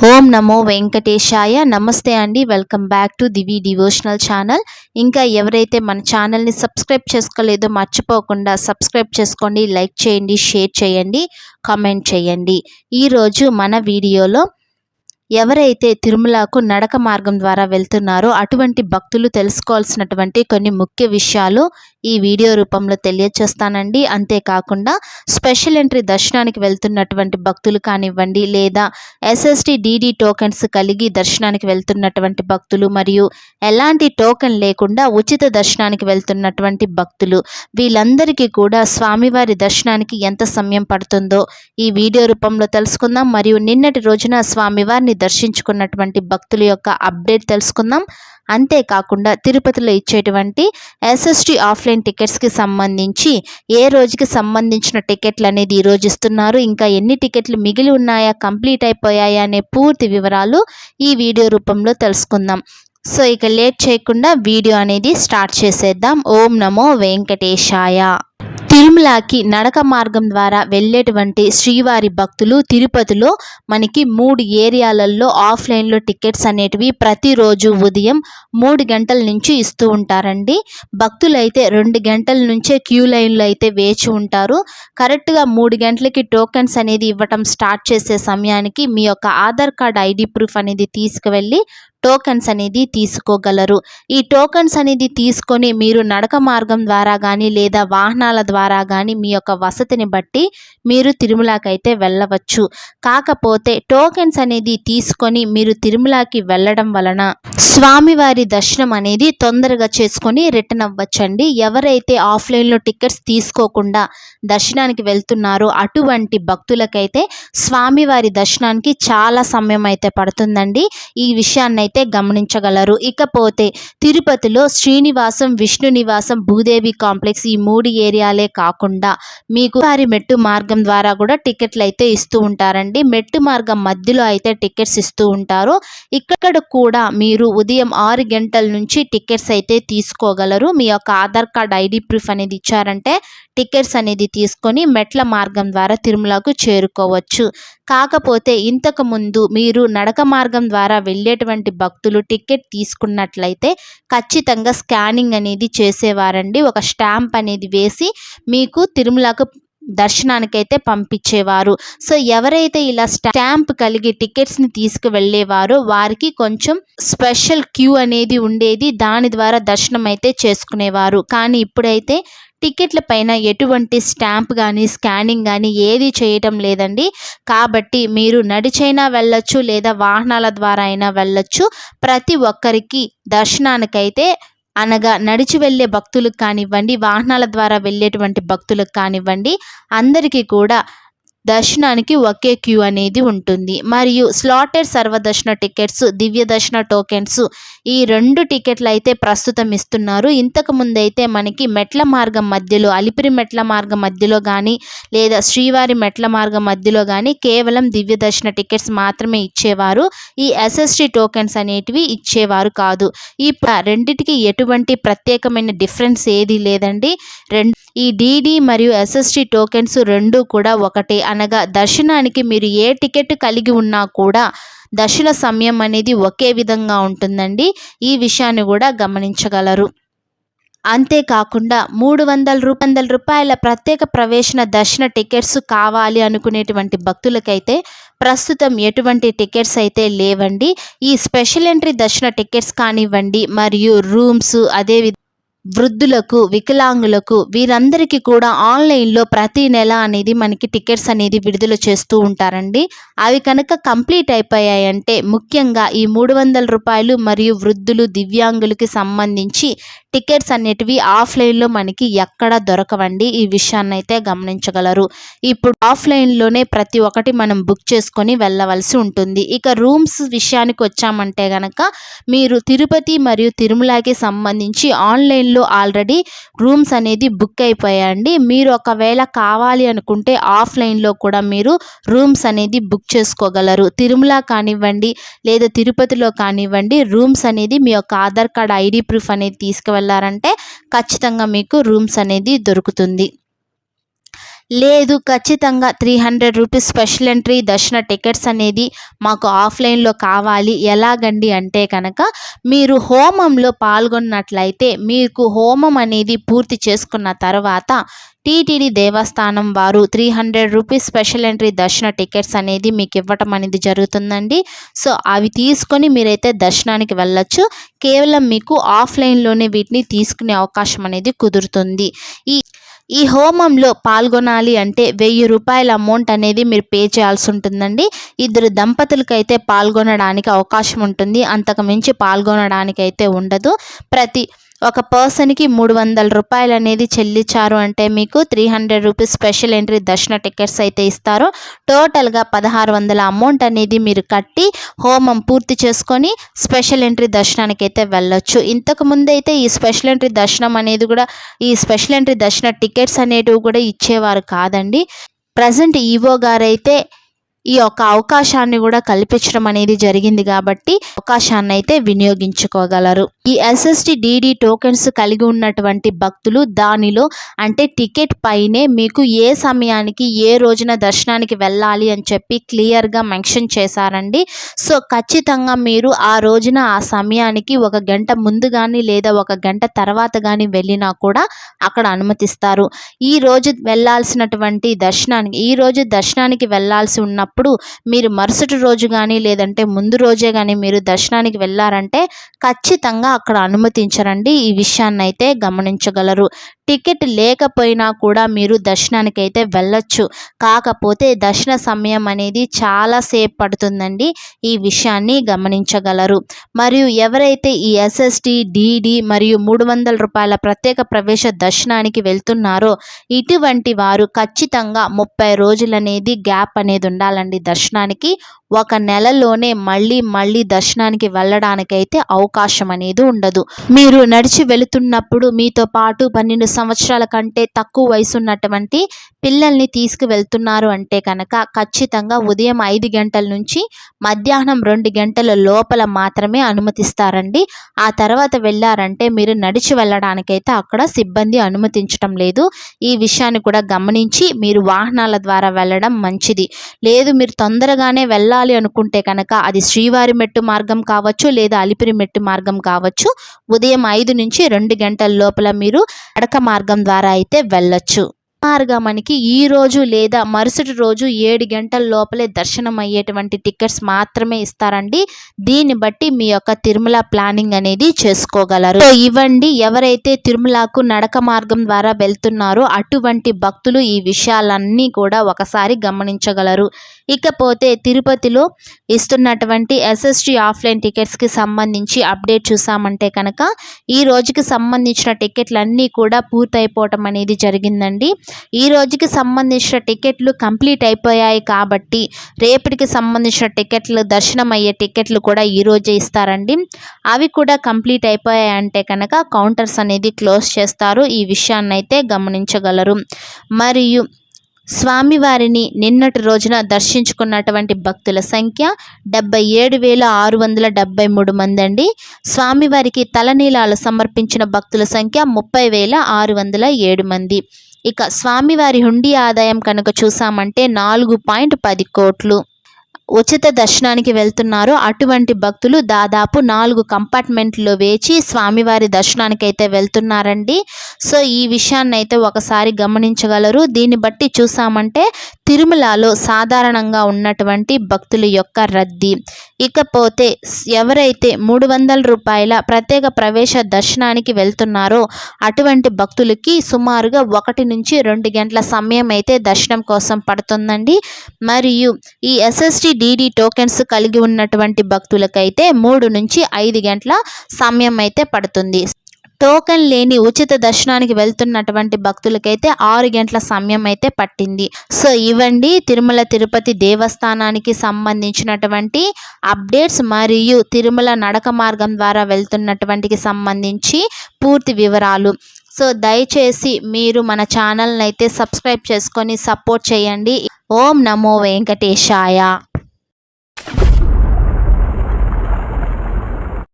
ఓం నమో వెంకటేశాయ. నమస్తే అండి. Welcome back to Divi devotional channel. ఇంకా ఎవరైతే మన ఛానల్ని సబ్స్క్రైబ్ చేసుకోలేదో మర్చిపోకుండా సబ్స్క్రైబ్ చేసుకోండి, లైక్ చేయండి, షేర్ చేయండి, కామెంట్ చేయండి. ఈరోజు మన వీడియోలో ఎవరైతే తిరుమలకు నడక మార్గం ద్వారా వెళ్తున్నారో అటువంటి భక్తులు తెలుసుకోవాల్సినటువంటి కొన్ని ముఖ్య విషయాలు ఈ వీడియో రూపంలో తెలియచేస్తానండి. అంతేకాకుండా స్పెషల్ ఎంట్రీ దర్శనానికి వెళ్తున్నటువంటి భక్తులు కానివ్వండి, లేదా ఎస్ఎస్టీ డిడి టోకెన్స్ కలిగి దర్శనానికి వెళ్తున్నటువంటి భక్తులు, మరియు ఎలాంటి టోకెన్ లేకుండా ఉచిత దర్శనానికి వెళ్తున్నటువంటి భక్తులు, వీళ్ళందరికీ కూడా స్వామివారి దర్శనానికి ఎంత సమయం పడుతుందో ఈ వీడియో రూపంలో తెలుసుకుందాం. మరియు నిన్నటి రోజున స్వామివారిని దర్శించుకున్నటువంటి భక్తుల యొక్క అప్డేట్ తెలుసుకుందాం. అంతేకాకుండా తిరుపతిలో ఇచ్చేటువంటి ఎస్ఎస్టీ ఆఫ్లైన్ టికెట్స్కి సంబంధించి ఏ రోజుకి సంబంధించిన టికెట్లు అనేది ఈరోజు ఇస్తున్నారు, ఇంకా ఎన్ని టికెట్లు మిగిలి ఉన్నాయా, కంప్లీట్ అయిపోయాయా అనే పూర్తి వివరాలు ఈ వీడియో రూపంలో తెలుసుకుందాం. సో ఇక లేట్ చేయకుండా వీడియో అనేది స్టార్ట్ చేసేద్దాం. ఓం నమో వెంకటేశాయ. తిరుమలకి నడక మార్గం ద్వారా వెళ్ళేటువంటి శ్రీవారి భక్తులు తిరుపతిలో మనకి 3 ఏరియాలలో ఆఫ్లైన్లో టికెట్స్ అనేటివి ప్రతిరోజు ఉదయం 3 గంటల నుంచి ఇస్తూ ఉంటారండి. భక్తులైతే 2 గంటల నుంచే క్యూ లైన్లో అయితే వేచి ఉంటారు. కరెక్ట్గా 3 గంటలకి టోకెన్స్ అనేది ఇవ్వటం స్టార్ట్ చేసే సమయానికి మీ యొక్క ఆధార్ కార్డ్ ఐడి ప్రూఫ్ అనేది తీసుకువెళ్ళి టోకెన్స్ అనేది తీసుకోగలరు. ఈ టోకెన్స్ అనేది తీసుకొని మీరు నడక మార్గం ద్వారా కానీ లేదా వాహనాల ద్వారా కానీ మీ యొక్క వసతిని బట్టి మీరు తిరుమలకైతే వెళ్ళవచ్చు. కాకపోతే టోకెన్స్ అనేది తీసుకొని మీరు తిరుమలకి వెళ్ళడం వలన స్వామివారి దర్శనం అనేది తొందరగా చేసుకొని రిటర్న్ అవ్వచ్చండి. ఎవరైతే ఆఫ్లైన్లో టికెట్స్ తీసుకోకుండా దర్శనానికి వెళ్తున్నారో అటువంటి భక్తులకైతే స్వామివారి దర్శనానికి చాలా సమయం అయితే పడుతుందండి. ఈ విషయాన్ని అయితే గమనించగలరు. ఇకపోతే తిరుపతిలో శ్రీనివాసం, విష్ణు నివాసం, భూదేవి కాంప్లెక్స్ ఈ 3 ఏరియాలే కాకుండా మీకు వారి మెట్టు మార్గం ద్వారా కూడా టికెట్లు అయితే ఇస్తూ ఉంటారండి. మెట్టు మార్గం మధ్యలో అయితే టికెట్స్ ఇస్తూ ఉంటారు. ఇక్కడ కూడా మీరు ఉదయం 6 గంటల నుంచి టికెట్స్ అయితే తీసుకోగలరు. మీ యొక్క ఆధార్ కార్డ్ ఐడి ప్రూఫ్ అనేది ఇచ్చారంటే టికెట్స్ అనేది తీసుకొని మెట్ల మార్గం ద్వారా తిరుమలకు చేరుకోవచ్చు. కాకపోతే ఇంతకు ముందు మీరు నడక మార్గం ద్వారా వెళ్ళేటువంటి భక్తులు టికెట్ తీసుకున్నట్లయితే ఖచ్చితంగా స్కానింగ్ అనేది చేసేవారండి. ఒక స్టాంప్ అనేది వేసి మీకు తిరుమలకు దర్శనానికైతే పంపించేవారు. సో ఎవరైతే ఇలా స్టాంప్ కలిగి టికెట్స్ని తీసుకువెళ్ళేవారో వారికి కొంచెం స్పెషల్ క్యూ అనేది ఉండేది. దాని ద్వారా దర్శనం అయితే చేసుకునేవారు. కానీ ఇప్పుడైతే టికెట్ల పైన ఎటువంటి స్టాంప్ కానీ స్కానింగ్ కానీ ఏది చేయటం లేదండి. కాబట్టి మీరు నడిచైనా వెళ్ళొచ్చు లేదా వాహనాల ద్వారా అయినా వెళ్ళొచ్చు. ప్రతి ఒక్కరికి దర్శనానికైతే అనగా నడిచి వెళ్ళే భక్తులకు కానివ్వండి, వాహనాల ద్వారా వెళ్ళేటువంటి భక్తులకు కానివ్వండి, అందరికీ కూడా దర్శనానికి ఒకే క్యూ అనేది ఉంటుంది. మరియు స్లాటెడ్ సర్వదర్శన టికెట్స్, దివ్య దర్శన టోకెన్స్ ఈ 2 టికెట్లు అయితే ప్రస్తుతం ఇస్తున్నారు. ఇంతకు ముందైతే మనకి మెట్ల మార్గం మధ్యలో, అలిపిరి మెట్ల మార్గం మధ్యలో కానీ లేదా శ్రీవారి మెట్ల మార్గం మధ్యలో కానీ కేవలం దివ్య దర్శన టికెట్స్ మాత్రమే ఇచ్చేవారు. ఈ ఎస్ఎస్టీ టోకెన్స్ అనేటివి ఇచ్చేవారు కాదు. ఈ రెండిటికి ఎటువంటి ప్రత్యేకమైన డిఫరెన్స్ ఏది లేదండి. ఈ డిడి మరియు ఎస్ఎస్టీ టోకెన్స్ 2 కూడా ఒకటే. అనగా దర్శనానికి మీరు ఏ టికెట్ కలిగి ఉన్నా కూడా దర్శన సమయం అనేది ఒకే విధంగా ఉంటుందండి. ఈ విషయాన్ని కూడా గమనించగలరు. అంతేకాకుండా 300 రూపాయల ప్రత్యేక ప్రవేశన దర్శన టికెట్స్ కావాలి అనుకునేటువంటి భక్తులకైతే ప్రస్తుతం ఎటువంటి టికెట్స్ అయితే లేవండి. ఈ స్పెషల్ ఎంట్రీ దర్శన టికెట్స్ కానివ్వండి, మరియు రూమ్స్, అదేవిధంగా వృద్ధులకు, వికలాంగులకు వీరందరికీ కూడా ఆన్లైన్లో ప్రతి నెల అనేది మనకి టికెట్స్ అనేది విడుదల చేస్తూ ఉంటారండి. అవి కనుక కంప్లీట్ అయిపోయాయంటే ముఖ్యంగా ఈ 300 రూపాయలు మరియు వృద్ధులు, దివ్యాంగులకి సంబంధించి టికెట్స్ అనేటివి ఆఫ్లైన్లో మనకి ఎక్కడ దొరకవండి. ఈ విషయాన్ని అయితే గమనించగలరు. ఇప్పుడు ఆఫ్లైన్లోనే ప్రతి ఒక్కటి మనం బుక్ చేసుకొని వెళ్ళవలసి ఉంటుంది. ఇక రూమ్స్ విషయానికి వచ్చామంటే గనక మీరు తిరుపతి మరియు తిరుమలకి సంబంధించి ఆన్లైన్లో ఆల్రెడీ రూమ్స్ అనేది బుక్ అయిపోయాయండి. మీరు ఒకవేళ కావాలి అనుకుంటే ఆఫ్లైన్లో కూడా మీరు రూమ్స్ అనేది బుక్ చేసుకోగలరు. తిరుమల కానివ్వండి లేదా తిరుపతిలో కానివ్వండి, రూమ్స్ అనేది మీ యొక్క ఆధార్ కార్డ్ ఐడి ప్రూఫ్ అనేది తీసుకువెళ్ళారంటే ఖచ్చితంగా మీకు రూమ్స్ అనేది దొరుకుతుంది. లేదు ఖచ్చితంగా 300 రూపీస్ స్పెషల్ ఎంట్రీ దర్శన టికెట్స్ అనేది మాకు ఆఫ్లైన్లో కావాలి ఎలాగండి అంటే కనుక మీరు హోమంలో పాల్గొన్నట్లయితే మీకు హోమం అనేది పూర్తి చేసుకున్న తర్వాత టీటీడీ దేవస్థానం వారు 300 రూపీస్ స్పెషల్ ఎంట్రీ దర్శన టికెట్స్ అనేది మీకు ఇవ్వటం అనేది జరుగుతుందండి. సో అవి తీసుకొని మీరైతే దర్శనానికి వెళ్ళొచ్చు. కేవలం మీకు ఆఫ్లైన్లోనే వీటిని తీసుకునే అవకాశం అనేది కుదురుతుంది. ఈ హోమంలో పాల్గొనాలి అంటే 1000 రూపాయల అమౌంట్ అనేది మీరు పే చేయాల్సి ఉంటుందండి. ఇద్దరు దంపతులకైతే పాల్గొనడానికి అవకాశం ఉంటుంది, అంతకు మించి పాల్గొనడానికి అయితే ఉండదు. ఒక పర్సన్కి 300 రూపాయలు అనేది చెల్లించారు అంటే మీకు 300 రూపీస్ స్పెషల్ ఎంట్రీ దర్శన టికెట్స్ అయితే ఇస్తారు. టోటల్గా 1600 అమౌంట్ అనేది మీరు కట్టి హోమం పూర్తి చేసుకొని స్పెషల్ ఎంట్రీ దర్శనానికి అయితే వెళ్ళొచ్చు. ఇంతకు ముందు అయితే ఈ స్పెషల్ ఎంట్రీ దర్శనం అనేది కూడా ఈ స్పెషల్ ఎంట్రీ దర్శన టికెట్స్ అనేటివి కూడా ఇచ్చేవారు కాదండి. ప్రజెంట్ ఈవో గారైతే ఈ యొక్క అవకాశాన్ని కూడా కల్పించడం అనేది జరిగింది కాబట్టి అవకాశాన్ని అయితే వినియోగించుకోగలరు. ఈ ఎస్ఎస్టీ డిడి టోకెన్స్ కలిగి ఉన్నటువంటి భక్తులు దానిలో అంటే టికెట్ పైనే మీకు ఏ సమయానికి ఏ రోజున దర్శనానికి వెళ్ళాలి అని చెప్పి క్లియర్గా మెన్షన్ చేశారండి. సో ఖచ్చితంగా మీరు ఆ రోజున ఆ సమయానికి 1 గంట ముందు కానీ లేదా 1 గంట తర్వాత కానీ వెళ్ళినా కూడా అక్కడ అనుమతిస్తారు. ఈ రోజు వెళ్ళాల్సినటువంటి ఈ రోజు దర్శనానికి వెళ్ళాల్సి ఉన్నప్పుడు మీరు మరుసటి రోజు కానీ లేదంటే ముందు రోజే కానీ మీరు దర్శనానికి వెళ్ళారంటే ఖచ్చితంగా అక్కడ అనుమతించరండి. ఈ విషయాన్ని అయితే గమనించగలరు. టికెట్ లేకపోయినా కూడా మీరు దర్శనానికి అయితే వెళ్ళొచ్చు. కాకపోతే దర్శన సమయం అనేది చాలా సేపు పడుతుందండి. ఈ విషయాన్ని గమనించగలరు. మరియు ఎవరైతే ఈ ఎస్ఎస్టీ డిడి మరియు 300 రూపాయల ప్రత్యేక ప్రవేశ దర్శనానికి వెళ్తున్నారో ఇటువంటి వారు ఖచ్చితంగా 30 రోజులనేది గ్యాప్ అనేది ఉండాలండి దర్శనానికి. 1 నెలలోనే మళ్ళీ దర్శనానికి వెళ్ళడానికైతే అవకాశం అనేది ఉండదు. మీరు నడిచి వెళుతున్నప్పుడు మీతో పాటు 12 సంవత్సరాల కంటే తక్కువ వయసు ఉన్నటువంటి పిల్లల్ని తీసుకువెళ్తున్నారు అంటే కనుక ఖచ్చితంగా ఉదయం 5 గంటల నుంచి మధ్యాహ్నం 2 గంటల లోపల మాత్రమే అనుమతిస్తారండి. ఆ తర్వాత వెళ్ళారంటే మీరు నడిచి వెళ్ళడానికైతే అక్కడ సిబ్బంది అనుమతించడం లేదు. ఈ విషయాన్ని కూడా గమనించి మీరు వాహనాల ద్వారా వెళ్ళడం మంచిది. లేదు మీరు తొందరగానే వెళ్ళాలి అనుకుంటే కనుక అది శ్రీవారి మెట్టు మార్గం కావచ్చు లేదా అలిపిరి మెట్టు మార్గం కావచ్చు. ఉదయం 5 నుంచి 2 గంటల లోపల మీరు నడక మార్గం ద్వారా అయితే వెళ్ళొచ్చు. సుమారుగా మనకి ఈ రోజు లేదా మరుసటి రోజు 7 గంటల లోపలే దర్శనం అయ్యేటువంటి టికెట్స్ మాత్రమే ఇస్తారండి. దీన్ని బట్టి మీ యొక్క తిరుమల ప్లానింగ్ అనేది చేసుకోగలరు. ఇవ్వండి ఎవరైతే తిరుమలకు నడక మార్గం ద్వారా వెళ్తున్నారో అటువంటి భక్తులు ఈ విషయాలన్నీ కూడా ఒకసారి గమనించగలరు. ఇకపోతే తిరుపతిలో ఇస్తున్నటువంటి ఎస్ఎస్టీ ఆఫ్లైన్ టికెట్స్కి సంబంధించి అప్డేట్ చూసామంటే కనుక ఈ రోజుకి సంబంధించిన టికెట్లన్నీ కూడా పూర్తయిపోవటం అనేది జరిగిందండి. ఈ రోజుకి సంబంధించిన టికెట్లు కంప్లీట్ అయిపోయాయి కాబట్టి రేపటికి సంబంధించిన టికెట్లు దర్శనం అయ్యే టికెట్లు కూడా ఈ రోజే ఇస్తారండి. అవి కూడా కంప్లీట్ అయిపోయాయి అంటే కనుక కౌంటర్స్ అనేది క్లోజ్ చేస్తారు. ఈ విషయాన్ని అయితే గమనించగలరు. మరియు స్వామివారిని నిన్నటి రోజున దర్శించుకున్నటువంటి భక్తుల సంఖ్య 77,673 మంది అండి. స్వామివారికి తలనీలాలు సమర్పించిన భక్తుల సంఖ్య 30,607 మంది. ఇక స్వామివారి హుండీ ఆదాయం కనుక చూసామంటే 4.10 కోట్లు. ఉచిత దర్శనానికి వెళ్తున్నారు అటువంటి భక్తులు దాదాపు 4 కంపార్ట్మెంట్లో వేచి స్వామివారి దర్శనానికి అయితే వెళ్తున్నారండి. సో ఈ విషయాన్ని అయితే ఒకసారి గమనించగలరు. దీన్ని బట్టి చూసామంటే తిరుమలలో సాధారణంగా ఉన్నటువంటి భక్తుల యొక్క రద్దీ. ఇకపోతే ఎవరైతే 300 రూపాయల ప్రత్యేక ప్రవేశ దర్శనానికి వెళ్తున్నారో అటువంటి భక్తులకి సుమారుగా 1 నుంచి 2 గంటల సమయం అయితే దర్శనం కోసం పడుతుందండి. మరియు ఈ ఎస్ఎస్టీ డిడి టోకెన్స్ కలిగి ఉన్నటువంటి భక్తులకైతే 3 నుంచి 5 గంటల సమయం అయితే పడుతుంది. టోకెన్ లేని ఉచిత దర్శనానికి వెళ్తున్నటువంటి భక్తులకైతే 6 గంటల సమయం అయితే పట్టింది. సో ఇవ్వండి తిరుమల తిరుపతి దేవస్థానానికి సంబంధించినటువంటి అప్డేట్స్ మరియు తిరుమల నడక మార్గం ద్వారా వెళ్తున్నటువంటికి సంబంధించి పూర్తి వివరాలు. సో దయచేసి మీరు మన ఛానల్ని అయితే సబ్స్క్రైబ్ చేసుకొని సపోర్ట్ చేయండి. ఓం నమో వెంకటేశాయ.